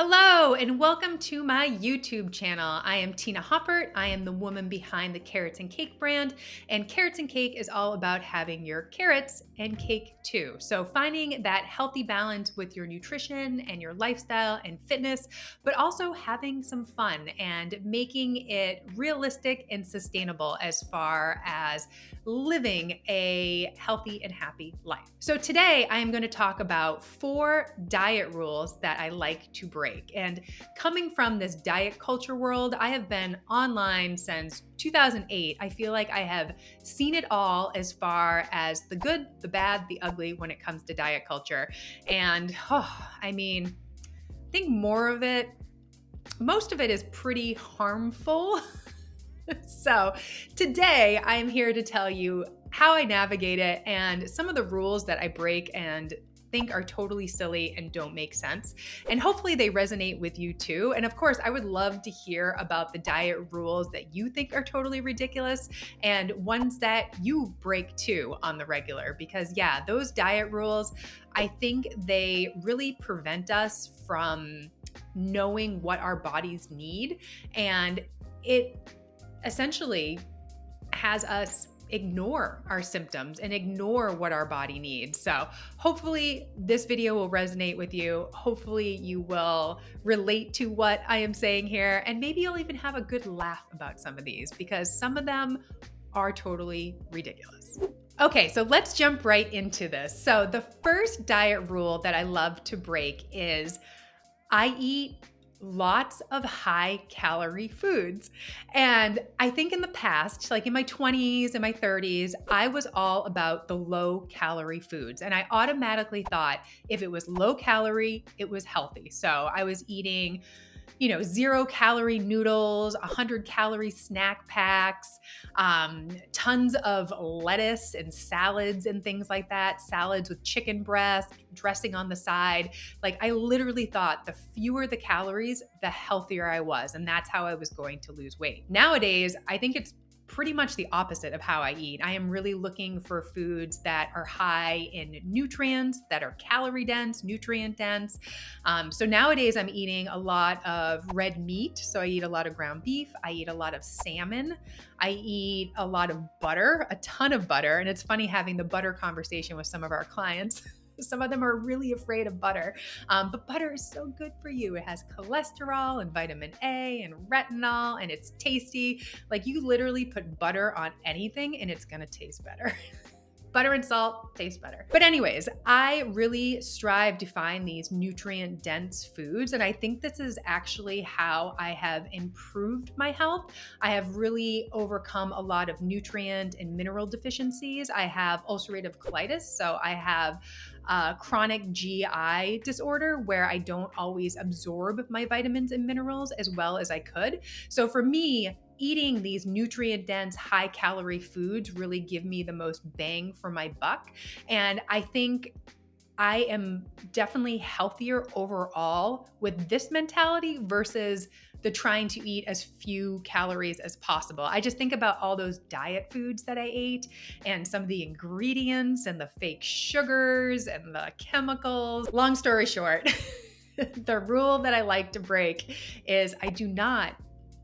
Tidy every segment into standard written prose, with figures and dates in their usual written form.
Hello and welcome to my YouTube channel. I am Tina Haupert. I am the woman behind the Carrots and Cake brand, and Carrots and Cake is all about having your carrots and cake too. So finding that healthy balance with your nutrition and your lifestyle and fitness, but also having some fun and making it realistic and sustainable as far as living a healthy and happy life. So today I am going to talk about 4 diet rules that I like to break. And coming from this diet culture world, I have been online since 2008. I feel like I have seen it all as far as the good, the bad, the ugly when it comes to diet culture. And I think most of it is pretty harmful. So today I am here to tell you how I navigate it and some of the rules that I break and think are totally silly and don't make sense. And hopefully they resonate with you too. And of course, I would love to hear about the diet rules that you think are totally ridiculous and ones that you break too on the regular. Because yeah, those diet rules, I think they really prevent us from knowing what our bodies need. And it essentially has us ignore our symptoms and ignore what our body needs. So hopefully this video will resonate with you. Hopefully you will relate to what I am saying here, and maybe you'll even have a good laugh about some of these because some of them are totally ridiculous. Okay, so let's jump right into this. So the first diet rule that I love to break is I eat lots of high-calorie foods. And I think in the past, like in my 20s and my 30s, I was all about the low-calorie foods. And I automatically thought if it was low calorie, it was healthy. So I was eating 0-calorie noodles, 100-calorie snack packs, tons of lettuce and salads and things like that, salads with chicken breast, dressing on the side. Like I literally thought the fewer the calories, the healthier I was. And that's how I was going to lose weight. Nowadays, I think it's pretty much the opposite of how I eat. I am really looking for foods that are high in nutrients, that are calorie dense, nutrient dense. So nowadays I'm eating a lot of red meat. So I eat a lot of ground beef. I eat a lot of salmon. I eat a lot of butter, a ton of butter. And it's funny having the butter conversation with some of our clients. Some of them are really afraid of butter, but butter is so good for you. It has cholesterol and vitamin A and retinol, and it's tasty. Like you literally put butter on anything and it's gonna taste better. Butter and salt taste better. But anyways, I really strive to find these nutrient dense foods. And I think this is actually how I have improved my health. I have really overcome a lot of nutrient and mineral deficiencies. I have ulcerative colitis. So I have chronic GI disorder where I don't always absorb my vitamins and minerals as well as I could. So for me, eating these nutrient dense, high calorie foods really give me the most bang for my buck. And I think I am definitely healthier overall with this mentality versus the trying to eat as few calories as possible. I just think about all those diet foods that I ate and some of the ingredients and the fake sugars and the chemicals. Long story short, the rule that I like to break is I do not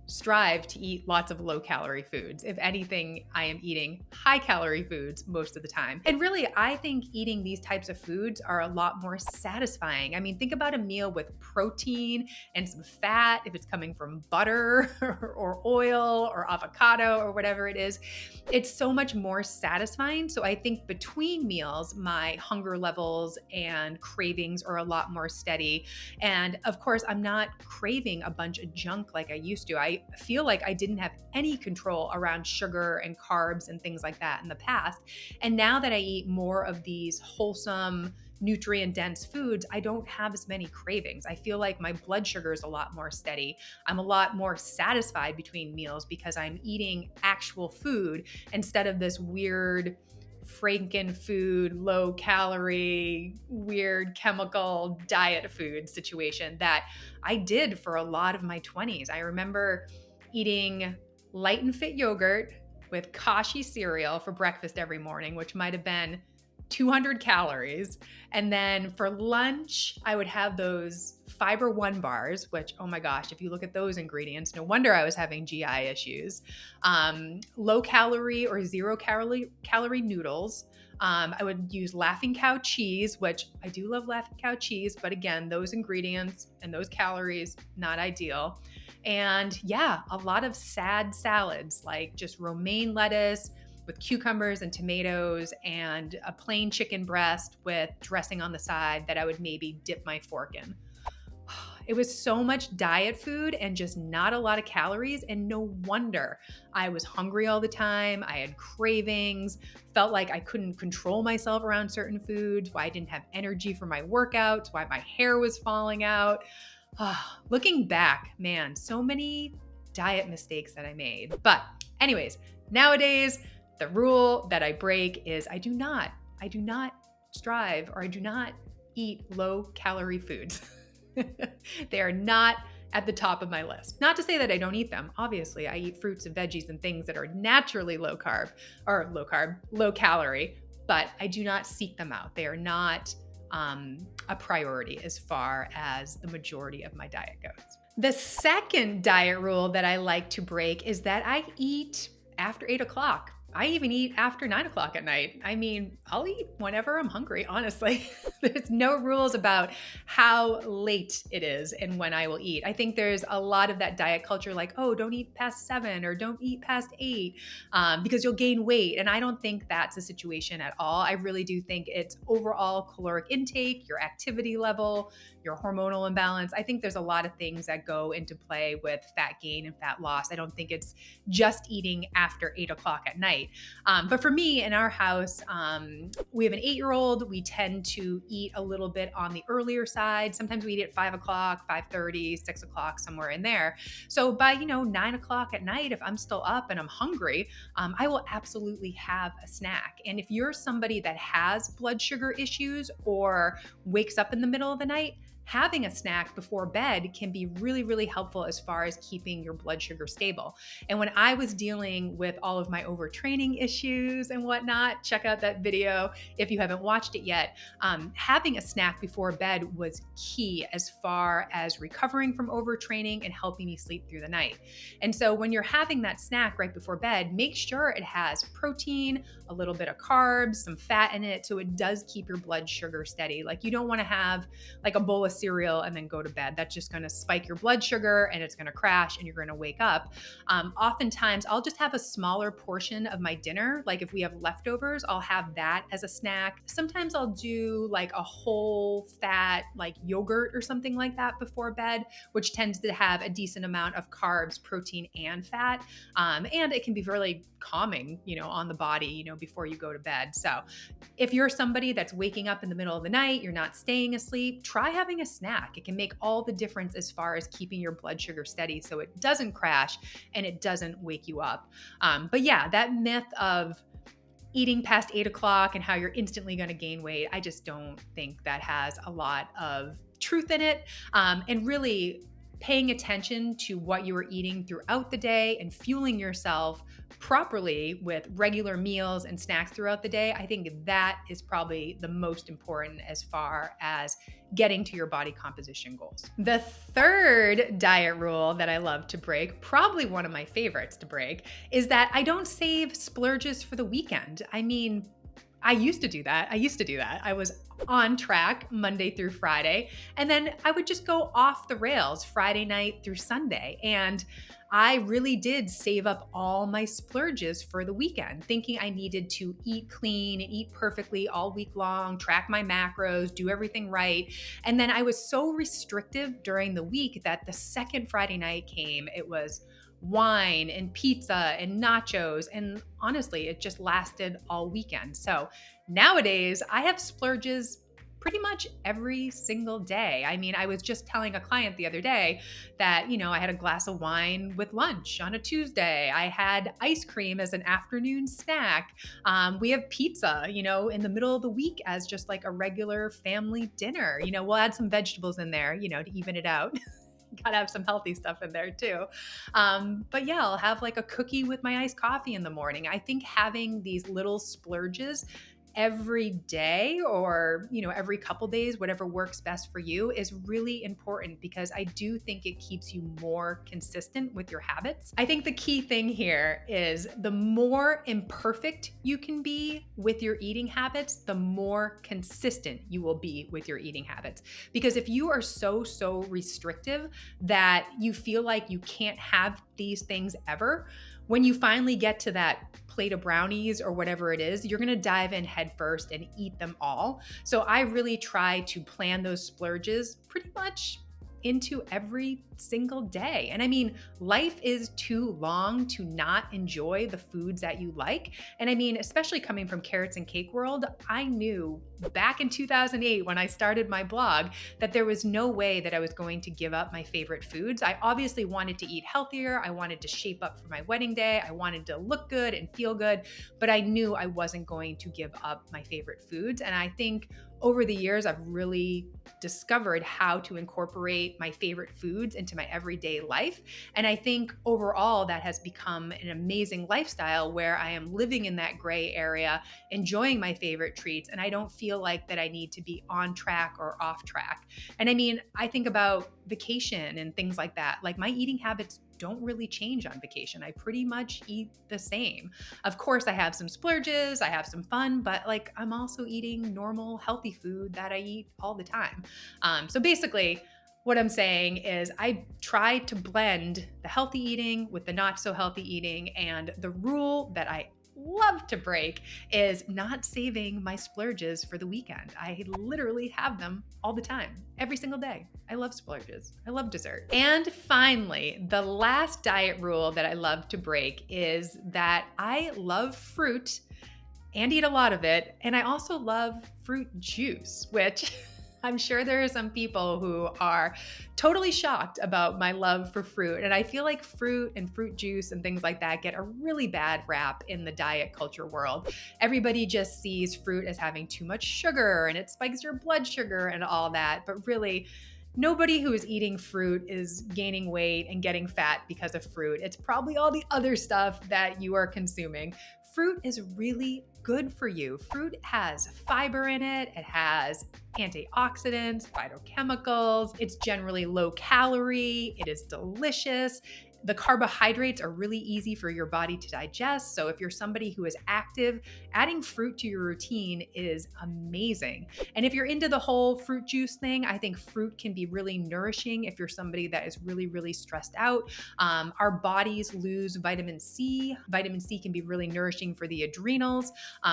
strive to eat lots of low calorie foods. If anything, I am eating high calorie foods most of the time. And really, I think eating these types of foods are a lot more satisfying. I mean, think about a meal with protein and some fat, if it's coming from butter or oil or avocado or whatever it is. It's so much more satisfying. So I think between meals, my hunger levels and cravings are a lot more steady. And of course, I'm not craving a bunch of junk like I used to. I feel like I didn't have any control around sugar and carbs and things like that in the past. And now that I eat more of these wholesome, nutrient dense foods, I don't have as many cravings. I feel like my blood sugar is a lot more steady. I'm a lot more satisfied between meals because I'm eating actual food instead of this weird Franken food, low calorie, weird chemical diet food situation that I did for a lot of my 20s. I remember eating Light and Fit yogurt with Kashi cereal for breakfast every morning, which might have been 200 calories. And then for lunch, I would have those Fiber One bars, which, oh my gosh, if you look at those ingredients, no wonder I was having GI issues. Low calorie or zero calorie noodles. I would use Laughing Cow cheese, which I do love Laughing Cow cheese, but again, those ingredients and those calories, not ideal. And yeah, a lot of sad salads, like just romaine lettuce with cucumbers and tomatoes and a plain chicken breast with dressing on the side that I would maybe dip my fork in. It was so much diet food and just not a lot of calories. And no wonder I was hungry all the time. I had cravings, felt like I couldn't control myself around certain foods, why I didn't have energy for my workouts, why my hair was falling out. Looking back, man, so many diet mistakes that I made. But anyways, nowadays, the rule that I break is I do not strive or I do not eat low calorie foods. They are not at the top of my list. Not to say that I don't eat them. Obviously, I eat fruits and veggies and things that are naturally low calorie, but I do not seek them out. They are not a priority as far as the majority of my diet goes. The second diet rule that I like to break is that I eat after 8 o'clock. I even eat after 9 o'clock at night. I mean, I'll eat whenever I'm hungry, honestly. There's no rules about how late it is and when I will eat. I think there's a lot of that diet culture like, oh, don't eat past 7 or don't eat past 8 because you'll gain weight. And I don't think that's a situation at all. I really do think it's overall caloric intake, your activity level, your hormonal imbalance. I think there's a lot of things that go into play with fat gain and fat loss. I don't think it's just eating after 8 o'clock at night. But for me, in our house, we have an 8-year-old. We tend to eat a little bit on the earlier side. Sometimes we eat at 5 o'clock, 5:30, 6 o'clock, somewhere in there. So by, 9 o'clock at night, if I'm still up and I'm hungry, I will absolutely have a snack. And if you're somebody that has blood sugar issues or wakes up in the middle of the night, having a snack before bed can be really, really helpful as far as keeping your blood sugar stable. And when I was dealing with all of my overtraining issues and whatnot, check out that video if you haven't watched it yet. Having a snack before bed was key as far as recovering from overtraining and helping me sleep through the night. And so when you're having that snack right before bed, make sure it has protein, a little bit of carbs, some fat in it, so it does keep your blood sugar steady. Like you don't want to have like a bowl of cereal and then go to bed. That's just going to spike your blood sugar and it's going to crash and you're going to wake up. Oftentimes I'll just have a smaller portion of my dinner. Like if we have leftovers, I'll have that as a snack. Sometimes I'll do like a whole fat, like yogurt or something like that before bed, which tends to have a decent amount of carbs, protein, and fat. And it can be really calming, on the body, before you go to bed. So if you're somebody that's waking up in the middle of the night, you're not staying asleep, try having a snack. It can make all the difference as far as keeping your blood sugar steady so it doesn't crash and it doesn't wake you up. But yeah, that myth of eating past 8 o'clock and how you're instantly going to gain weight, I just don't think that has a lot of truth in it. And really paying attention to what you are eating throughout the day and fueling yourself properly with regular meals and snacks throughout the day, I think that is probably the most important as far as getting to your body composition goals. The third diet rule that I love to break, probably one of my favorites to break, is that I don't save splurges for the weekend. I mean, I used to do that. I was on track Monday through Friday, and then I would just go off the rails Friday night through Sunday. And I really did save up all my splurges for the weekend, thinking I needed to eat clean and eat perfectly all week long, track my macros, do everything right. And then I was so restrictive during the week that the second Friday night came, it was wine and pizza and nachos. And honestly, it just lasted all weekend. So nowadays I have splurges pretty much every single day. I mean, I was just telling a client the other day that, I had a glass of wine with lunch on a Tuesday. I had ice cream as an afternoon snack. We have pizza, in the middle of the week as just like a regular family dinner. We'll add some vegetables in there, to even it out. Gotta have some healthy stuff in there too. But yeah, I'll have like a cookie with my iced coffee in the morning. I think having these little splurges every day or, every couple days, whatever works best for you is really important because I do think it keeps you more consistent with your habits. I think the key thing here is the more imperfect you can be with your eating habits, the more consistent you will be with your eating habits. Because if you are so restrictive that you feel like you can't have these things ever, when you finally get to that plate of brownies or whatever it is, you're gonna dive in head first and eat them all. So I really try to plan those splurges pretty much into every single day. And I mean, life is too long to not enjoy the foods that you like. And I mean, especially coming from Carrots and Cake World, I knew back in 2008 when I started my blog that there was no way that I was going to give up my favorite foods. I obviously wanted to eat healthier. I wanted to shape up for my wedding day. I wanted to look good and feel good, but I knew I wasn't going to give up my favorite foods. And I think over the years, I've really discovered how to incorporate my favorite foods into my everyday life. And I think overall that has become an amazing lifestyle where I am living in that gray area, enjoying my favorite treats, and I don't feel like that I need to be on track or off track. And I mean, I think about vacation and things like that. Like my eating habits don't really change on vacation. I pretty much eat the same. Of course, I have some splurges, I have some fun, but like I'm also eating normal, healthy food that I eat all the time. So basically, what I'm saying is I try to blend the healthy eating with the not so healthy eating. And the rule that I love to break is not saving my splurges for the weekend. I literally have them all the time, every single day. I love splurges. I love dessert. And finally, the last diet rule that I love to break is that I love fruit and eat a lot of it. And I also love fruit juice, which I'm sure there are some people who are totally shocked about my love for fruit. And I feel like fruit and fruit juice and things like that get a really bad rap in the diet culture world. Everybody just sees fruit as having too much sugar and it spikes your blood sugar and all that. But really, nobody who is eating fruit is gaining weight and getting fat because of fruit. It's probably all the other stuff that you are consuming. Fruit is really good for you. Fruit has fiber in it. It has antioxidants, phytochemicals. It's generally low calorie. It is delicious. The carbohydrates are really easy for your body to digest. So if you're somebody who is active, adding fruit to your routine is amazing. And if you're into the whole fruit juice thing, I think fruit can be really nourishing if you're somebody that is really stressed out. Our bodies lose vitamin C. Vitamin C can be really nourishing for the adrenals,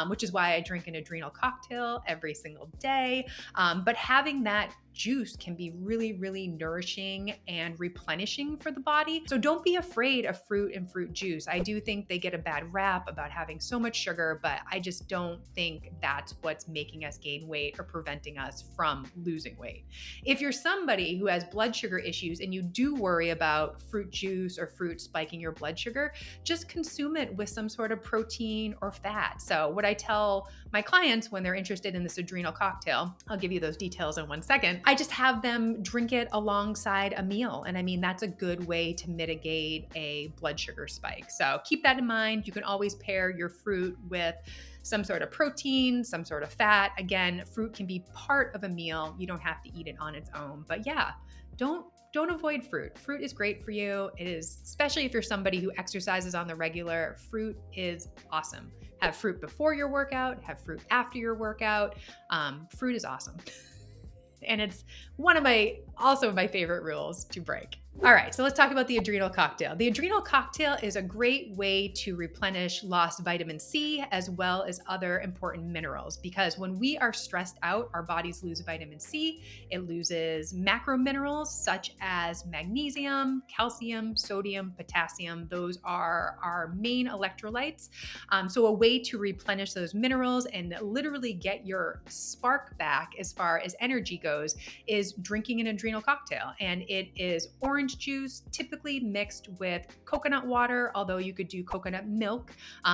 which is why I drink an adrenal cocktail every single day. But having that juice can be really nourishing and replenishing for the body. So don't be afraid of fruit and fruit juice. I do think they get a bad rap about having so much sugar, but I just don't think that's what's making us gain weight or preventing us from losing weight. If you're somebody who has blood sugar issues and you do worry about fruit juice or fruit spiking your blood sugar, just consume it with some sort of protein or fat. So what I tell my clients when they're interested in this adrenal cocktail, I'll give you those details in 1 second. I just have them drink it alongside a meal. And I mean, that's a good way to mitigate a blood sugar spike. So keep that in mind. You can always pair your fruit with some sort of protein, some sort of fat. Again, fruit can be part of a meal. You don't have to eat it on its own. But yeah, don't avoid fruit. Fruit is great for you. It is, especially if you're somebody who exercises on the regular, fruit is awesome. Have fruit before your workout, have fruit after your workout. Fruit is awesome. And it's one of my favorite rules to break. All right, so let's talk about the adrenal cocktail. The adrenal cocktail is a great way to replenish lost vitamin C as well as other important minerals, because when we are stressed out, our bodies lose vitamin C. It loses macro minerals such as magnesium, calcium, sodium, potassium. Those are our main electrolytes. So a way to replenish those minerals and literally get your spark back as far as energy goes is drinking an adrenal cocktail. And it is orange juice, typically mixed with coconut water, although you could do coconut milk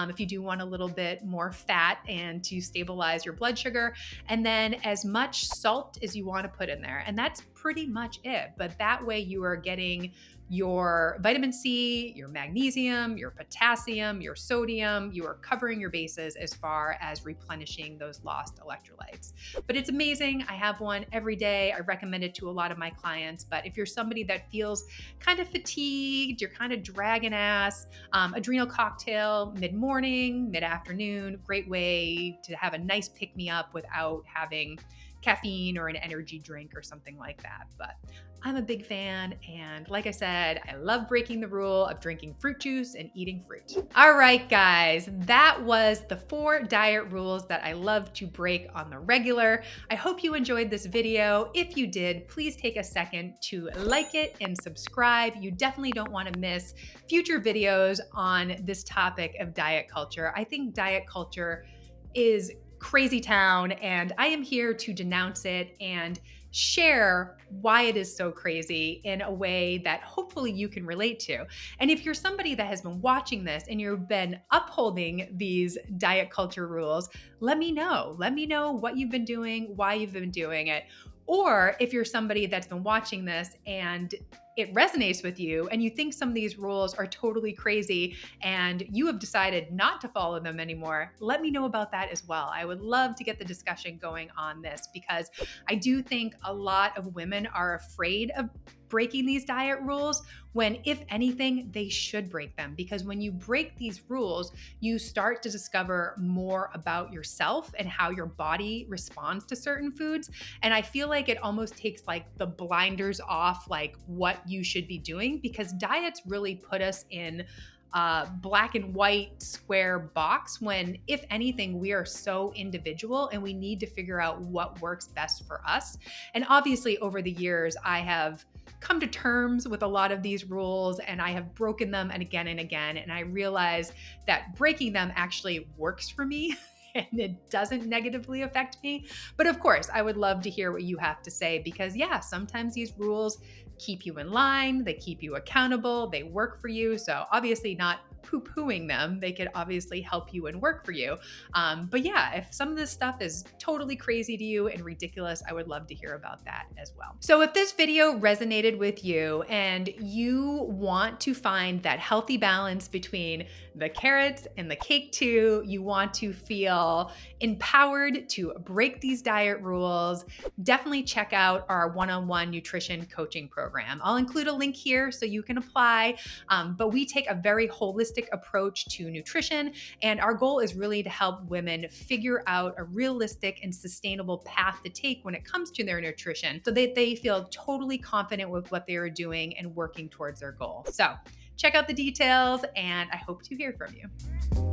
if you do want a little bit more fat and to stabilize your blood sugar, and then as much salt as you want to put in there. And that's pretty much it. But that way you are getting your vitamin C, your magnesium, your potassium, your sodium. You are covering your bases as far as replenishing those lost electrolytes. But it's amazing. I have one every day. I recommend it to a lot of my clients. But if you're somebody that feels kind of fatigued, you're kind of dragging ass, Adrenal cocktail mid-morning, mid-afternoon, great way to have a nice pick-me-up without having caffeine or an energy drink or something like that. But I'm a big fan. And like I said, I love breaking the rule of drinking fruit juice and eating fruit. All right, guys, that was the 4 diet rules that I love to break on the regular. I hope you enjoyed this video. If you did, please take a second to like it and subscribe. You definitely don't want to miss future videos on this topic of diet culture. I think diet culture is crazy town, and I am here to denounce it and share why it is so crazy in a way that hopefully you can relate to. And if you're somebody that has been watching this and you've been upholding these diet culture rules, let me know. Let me know what you've been doing, why you've been doing it. Or if you're somebody that's been watching this and it resonates with you and you think some of these rules are totally crazy and you have decided not to follow them anymore, let me know about that as well. I would love to get the discussion going on this because I do think a lot of women are afraid of breaking these diet rules when, if anything, they should break them. Because when you break these rules, you start to discover more about yourself and how your body responds to certain foods. And I feel like it almost takes like the blinders off, like what you should be doing, because diets really put us in a black and white square box when, if anything, we are so individual and we need to figure out what works best for us. And obviously over the years, I have come to terms with a lot of these rules and I have broken them and again. And I realize that breaking them actually works for me and it doesn't negatively affect me. But of course, I would love to hear what you have to say because yeah, sometimes these rules keep you in line, they keep you accountable, they work for you. So obviously not poo-pooing them, they could obviously help you and work for you. But yeah, if some of this stuff is totally crazy to you and ridiculous, I would love to hear about that as well. So if this video resonated with you and you want to find that healthy balance between the carrots and the cake too, you want to feel empowered to break these diet rules, definitely check out our one-on-one nutrition coaching program. I'll include a link here so you can apply, but we take a very holistic approach to nutrition, and our goal is really to help women figure out a realistic and sustainable path to take when it comes to their nutrition so that they feel totally confident with what they are doing and working towards their goal. So check out the details, and I hope to hear from you.